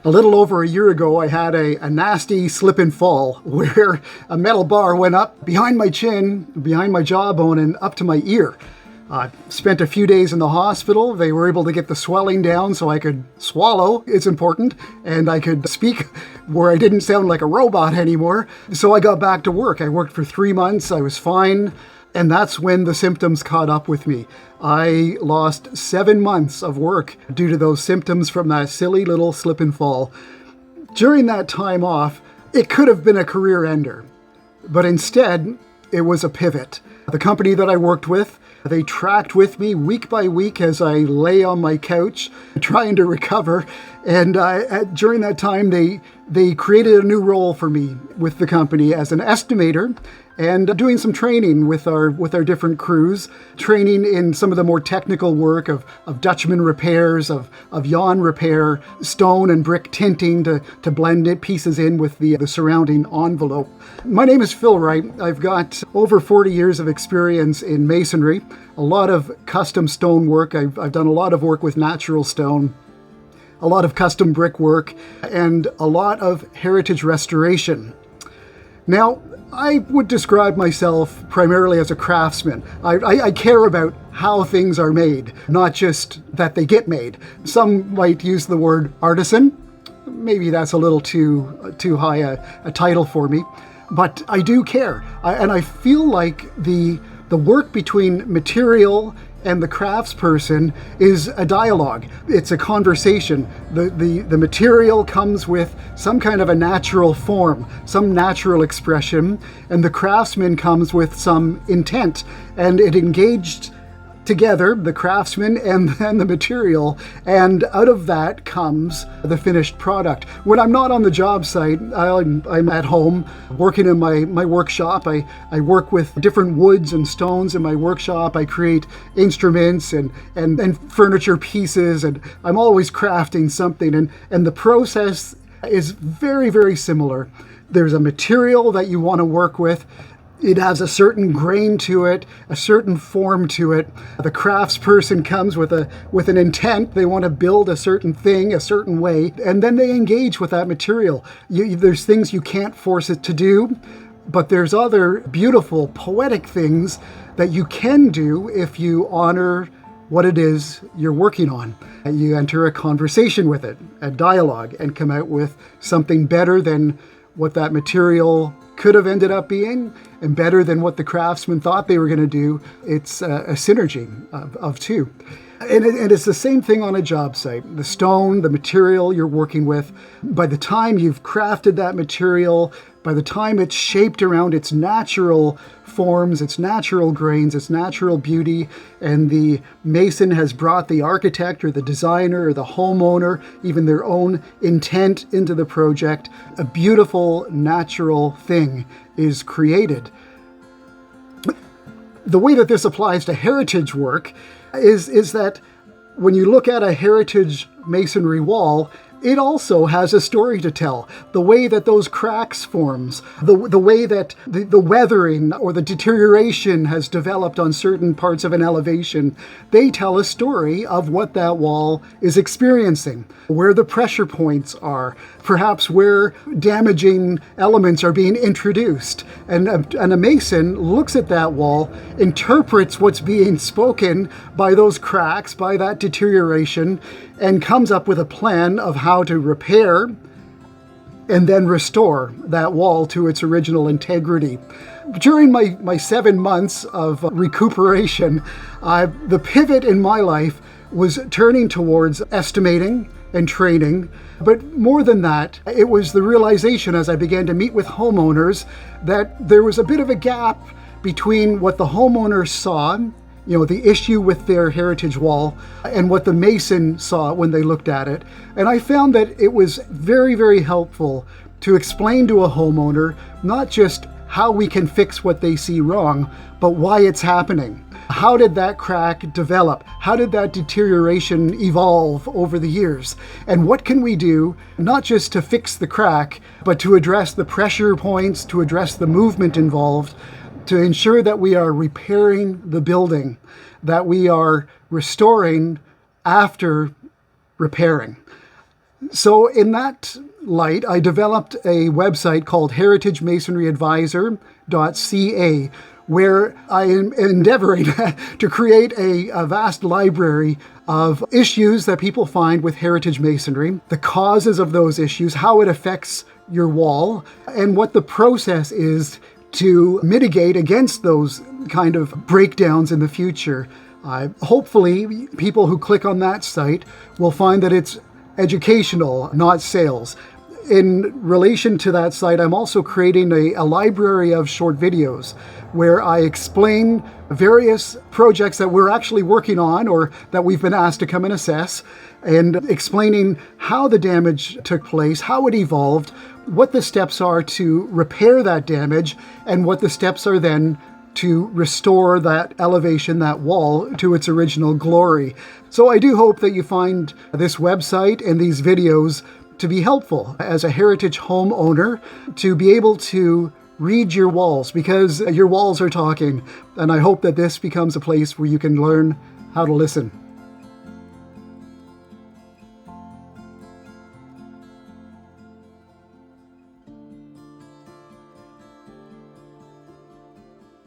A little over a year ago, I had a nasty slip and fall where a metal bar went up behind my chin, behind my jawbone, and up to my ear. I spent a few days in the hospital. They were able to get the swelling down so I could swallow, it's important, and I could speak where I didn't sound like a robot anymore. So I got back to work. I worked for 3 months. I was fine. And that's when the symptoms caught up with me. I lost 7 months of work due to those symptoms from that silly little slip and fall. During that time off, it could have been a career ender, but instead, it was a pivot. The company that I worked with, they tracked with me week by week as I lay on my couch trying to recover. And during that time, they created a new role for me with the company as an estimator and doing some training with our different crews, training in some of the more technical work of Dutchman repairs, of yawn repair, stone and brick tinting to blend it pieces in with the surrounding envelope. My name is Phil Wright. I've got over 40 years of experience in masonry, a lot of custom stone work. I've done a lot of work with natural stone, a lot of custom brick work, and a lot of heritage restoration. Now, I would describe myself primarily as a craftsman. I care about how things are made, not just that they get made. Some might use the word artisan. Maybe that's a little too high a title for me, but I do care. And I feel like the work between material and the craftsperson is a dialogue. It's a conversation. The material comes with some kind of a natural form, some natural expression, and the craftsman comes with some intent. And it engaged together, the craftsman and then the material, and out of that comes the finished product. When I'm not on the job site, I'm at home working in my workshop. I work with different woods and stones in my workshop. I create instruments and furniture pieces, and I'm always crafting something, and the process is very, very similar. There's a material that you want to work with. It has a certain grain to it, a certain form to it. The craftsperson comes with an intent. They want to build a certain thing a certain way, and then they engage with that material. There's things you can't force it to do, but there's other beautiful, poetic things that you can do if you honor what it is you're working on. You enter a conversation with it, a dialogue, and come out with something better than what that material could have ended up being, and better than what the craftsman thought they were going to do. It's a synergy of two. And it's the same thing on a job site. The stone, the material you're working with, by the time you've crafted that material, by the time it's shaped around its natural forms, its natural grains, its natural beauty, and the mason has brought the architect or the designer or the homeowner, even their own intent into the project, a beautiful natural thing is created. The way that this applies to heritage work is that when you look at a heritage masonry wall, it also has a story to tell. The way that those cracks forms, the way that the weathering or the deterioration has developed on certain parts of an elevation, they tell a story of what that wall is experiencing, where the pressure points are, perhaps where damaging elements are being introduced. And a mason looks at that wall, interprets what's being spoken by those cracks, by that deterioration, and comes up with a plan of how to repair and then restore that wall to its original integrity. During my 7 months of recuperation, the pivot in my life was turning towards estimating and training. But more than that, it was the realization as I began to meet with homeowners that there was a bit of a gap between what the homeowners saw, the issue with their heritage wall, and what the mason saw when they looked at it. And I found that it was very, very helpful to explain to a homeowner not just how we can fix what they see wrong, but why it's happening. How did that crack develop? How did that deterioration evolve over the years? And what can we do, not just to fix the crack, but to address the pressure points, to address the movement involved, to ensure that we are repairing the building, that we are restoring after repairing. So in that light, I developed a website called Heritage Masonry Advisor.ca, where I am endeavoring to create a vast library of issues that people find with heritage masonry, the causes of those issues, how it affects your wall, and what the process is to mitigate against those kind of breakdowns in the future. Hopefully, people who click on that site will find that it's educational, not sales. In relation to that site, I'm also creating a library of short videos where I explain various projects that we're actually working on or that we've been asked to come and assess, and explaining how the damage took place, how it evolved, what the steps are to repair that damage, and what the steps are then to restore that elevation, that wall, to its original glory. So I do hope that you find this website and these videos to be helpful as a heritage homeowner, to be able to read your walls, because your walls are talking. And I hope that this becomes a place where you can learn how to listen.